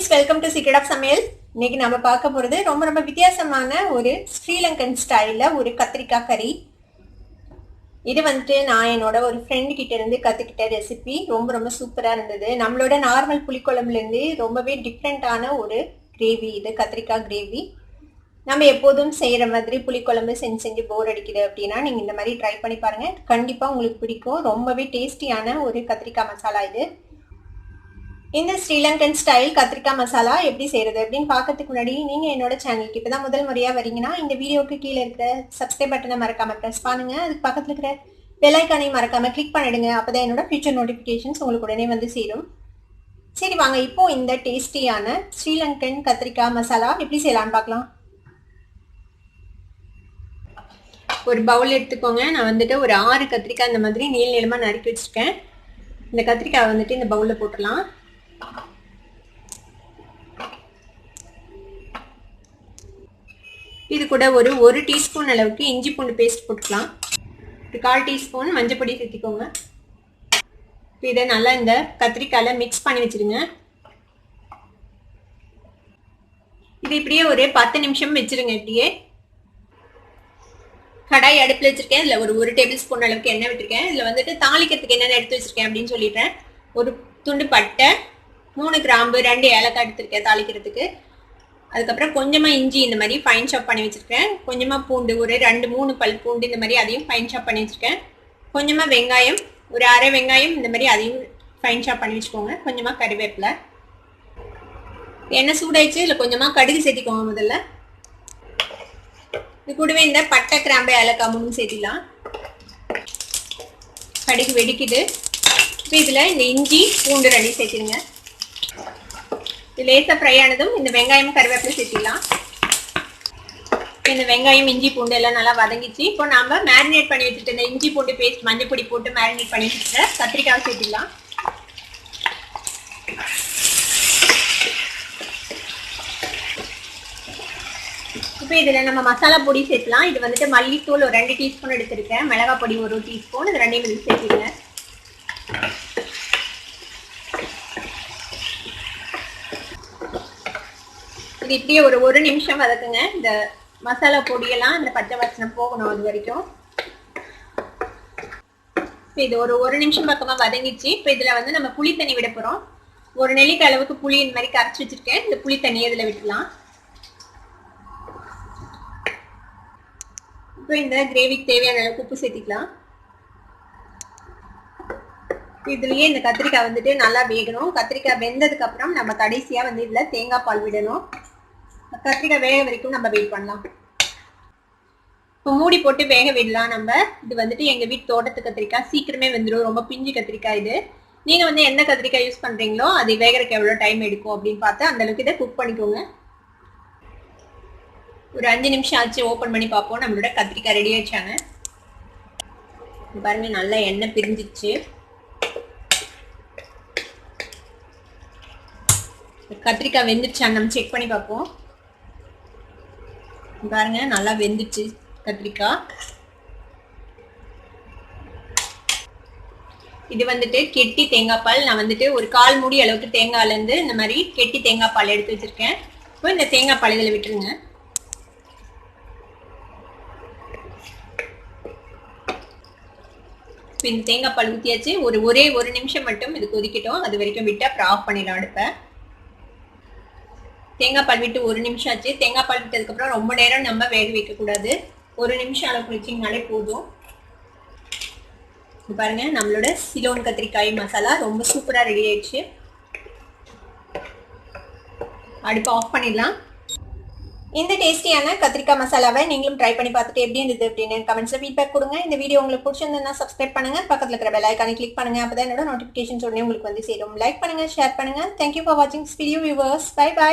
Friends, welcome to secret of சமையல். இன்னைக்கு நம்ம பார்க்க போகிறது ரொம்ப வித்தியாசமான ஒரு ஸ்ரீலங்கன் ஸ்டைலில் ஒரு கத்திரிக்காய் கறி. இது நான் என்னோட ஒரு ஃப்ரெண்டு கிட்ட இருந்து கற்றுக்கிட்ட ரெசிபி. ரொம்ப சூப்பராக இருந்தது. நம்மளோட நார்மல் புளிக்குழம்புலேருந்து ரொம்பவே டிஃப்ரெண்ட்டான ஒரு கிரேவி. இது கத்திரிக்காய் கிரேவி. நம்ம எப்போதும் செய்கிற மாதிரி புளிக்குழம்பு செஞ்சு போர் அடிக்குது அப்படின்னா நீங்கள் இந்த மாதிரி ட்ரை பண்ணி பாருங்கள். கண்டிப்பாக உங்களுக்கு பிடிக்கும். ரொம்பவே டேஸ்டியான ஒரு கத்திரிக்காய் மசாலா இது. இந்த ஸ்ரீலங்கன் ஸ்டைல் கத்திரிக்காய் மசாலா எப்படி செய்யறது அப்படின்னு பார்க்கறதுக்கு முன்னாடி நீங்கள் என்னோட சேனலுக்கு இப்போ தான் முதல் முறையாக வரீங்கன்னா இந்த வீடியோவுக்கு கீழே இருக்கிற சப்ஸ்கிரைப் பட்டனை மறக்காமல் ப்ரெஸ் பண்ணுங்க. அதுக்கு பக்கத்தில் இருக்கிற பெல் ஐக்கானை மறக்காமல் கிளிக் பண்ணிடுங்க. அப்போ தான் என்னோட ஃபியூச்சர் நோட்டிஃபிகேஷன்ஸ் உங்களுக்கு உடனே வந்து சேரும். சரி வாங்க, இப்போ இந்த டேஸ்டியான ஸ்ரீலங்கன் கத்திரிக்காய் மசாலா எப்படி செய்யலான்னு பார்க்கலாம். ஒரு பவுல் எடுத்துக்கோங்க. நான் ஒரு 6 கத்திரிக்காய் இந்த மாதிரி நீளமாக நறுக்கி வச்சுருக்கேன். இந்த கத்திரிக்காய் இந்த பவுலில் போட்டுடலாம். இது கூட ஒரு டீஸ்பூன் அளவுக்கு இஞ்சி பூண்டு பேஸ்ட் போட்டுக்கலாம். ஒரு 1/4 டீஸ்பூன் மஞ்சள் பொடி சேர்த்திக்கோங்க. இதை நல்லா இந்த கத்திரிக்காயில மிக்ஸ் பண்ணி வச்சிருங்க. இது இப்படியே ஒரு 10 நிமிஷம் வச்சிருங்க. இப்படியே கடாய் அடுப்பில் வச்சிருக்கேன். இதில் ஒரு டேபிள் ஸ்பூன் அளவுக்கு எண்ணெய் விட்டுருக்கேன். இதில் தாளிக்கிறதுக்கு என்னென்ன எடுத்து வச்சிருக்கேன் அப்படின்னு சொல்லிடுறேன். ஒரு துண்டு பட்டை, 3 கிராம்பு, 2 ஏலக்காய் எடுத்துருக்கேன் தாளிக்கிறதுக்கு. அதுக்கப்புறம் கொஞ்சமாக இஞ்சி இந்த மாதிரி ஃபைன் சாப் பண்ணி வச்சுருக்கேன். கொஞ்சமாக பூண்டு, ஒரு 2-3 பல் பூண்டு இந்த மாதிரி அதையும் ஃபைன் சாப் பண்ணி வச்சுருக்கேன். கொஞ்சமாக வெங்காயம், ஒரு அரை வெங்காயம் இந்த மாதிரி அதையும் ஃபைன் சாப் பண்ணி வச்சுக்கோங்க. கொஞ்சமாக கறிவேப்பிலை. எண்ணெய் சூடாயிடுச்சு. இதில் கொஞ்சமாக கடுகு சேர்த்திக்கோங்க. முதல்ல இது கூடவே இந்த பட்டை, கிராம்பு, ஏலக்காய் 3 சேர்த்திடலாம். கடுகு வெடிக்குது. இப்போ இதில் இந்த இஞ்சி பூண்டு 2 சேர்த்திடுங்க. இது லேசாக ஃப்ரை ஆனதும் இந்த வெங்காயம் கருவேப்பிலை சேர்த்திடலாம். இந்த வெங்காயம் இஞ்சி பூண்டு எல்லாம் நல்லா வதங்கிச்சு. இப்போ நம்ம மேரினேட் பண்ணி வச்சுட்டு இந்த இஞ்சி பூண்டு பேஸ்ட், மஞ்சள் பொடி போட்டு மேரினேட் பண்ணி வச்சுட்டு கத்திரிக்காய் சேர்த்திடலாம். இப்போ இதில் நம்ம மசாலா பொடி சேர்த்துலாம். இது மல்லித்தூள் ஒரு 2 டீஸ்பூன் எடுத்திருக்கேன். மிளகாய் பொடி 1 டீஸ்பூன். இது 2 சேர்த்திடுங்க. இது இப்படியே ஒரு நிமிஷம் வதக்குங்க. இந்த மசாலா பொடியெல்லாம் இந்த பச்சை வாசனை போகணும் அது வரைக்கும். இது ஒரு நிமிஷம் பக்கமாக வதங்கிச்சு. இப்போ இதில் நம்ம புளி தண்ணி விட போகிறோம். ஒரு நெல்லிக்காய் அளவுக்கு புளி இந்த மாதிரி கரைச்சி வச்சுருக்கேன். இந்த புளி தண்ணியை இதில் விட்டுலாம். இப்போ இந்த கிரேவிக்கு தேவையான அளவுக்கு உப்பு சேர்த்திக்கலாம். இதுலயே இந்த கத்திரிக்காய் நல்லா வேகணும். கத்திரிக்காய் வெந்ததுக்கு அப்புறம் நம்ம கடைசியா இதுல தேங்காய் பால் விடணும். கத்திரிக்காய் வேக வரைக்கும் நம்ம வெயிட் பண்ணலாம். இப்போ மூடி போட்டு வேக விடலாம் நம்ம. இது எங்க வீட்டு தோட்டத்து கத்திரிக்காய், சீக்கிரமே வெந்துடும். ரொம்ப பிஞ்சு கத்திரிக்காய் இது. நீங்க எந்த கத்திரிக்காய் யூஸ் பண்றீங்களோ அது வேகிறதுக்கு எவ்வளவு டைம் எடுக்கும் அப்படின்னு பார்த்து அந்த அளவுக்கு இதை குக் பண்ணிக்கோங்க. ஒரு 5 நிமிஷம் ஆச்சு. ஓப்பன் பண்ணி பார்ப்போம். நம்மளோட கத்திரிக்காய் ரெடி ஆயிடுச்சாங்க. பாருங்க, நல்லா எண்ணெய் பிரிஞ்சிச்சு. கத்திரிக்காய் வெந்துருச்சான்னு நம்ம செக் பண்ணி பார்ப்போம். பாருங்க, நல்லா வெந்துச்சு கத்திரிக்காய். இது கெட்டி தேங்காய் பால். நான் ஒரு 1/4 மூடி அளவுக்கு தேங்காயில இருந்து இந்த மாதிரி கெட்டி தேங்காய் பால் எடுத்து வச்சிருக்கேன். இப்போ இந்த தேங்காய் பால் இதில் விட்டுருங்க. இப்போ இந்த தேங்காய் பால் ஊற்றியாச்சு. ஒரு நிமிஷம் மட்டும் இது கொதிக்கட்டும். அது வரைக்கும் விட்டு அப்புறம் ஆஃப் பண்ணிடலாம் அடுப்பை. தேங்காய் பால் விட்டு 1 நிமிஷம் ஆச்சு. தேங்காய் பால் விட்டதுக்கப்புறம் ரொம்ப நேரம் நம்ம வேக வைக்கக்கூடாது. 1 நிமிஷம் அளவுக்கு வச்சிங்கனாலே போதும். பாருங்க, நம்மளோட சிலோன் கத்திரிக்காய் மசாலா ரொம்ப சூப்பராக ரெடி ஆயிடுச்சு. அடுப்பை ஆஃப் பண்ணிடலாம். இந்த டேஸ்டியான கத்திரிக்காய் மசாலாவை நீங்களும் ட்ரை பண்ணி பார்த்துட்டு எப்படி இருந்தது அப்படின்னு கமெண்ட்ஸில் ஃபீட்பேக் கொடுங்க. இந்த வீடியோ உங்களுக்கு பிடிச்சிருந்ததுன்னா சப்ஸ்கிரைப் பண்ணுங்க. பக்கத்தில் இருக்கிற பெல் ஐக்கானை கிளிக் பண்ணுங்க. அப்போ தான் என்னோட நோட்டிஃபிகேஷன்ஸ் உடனே உங்களுக்கு சேரும். லைக் பண்ணுங்க, ஷேர் பண்ணுங்க. தேங்க்யூ ஃபார் வாட்சிங் திஸ் வீடியோ வியூவர்ஸ். பை.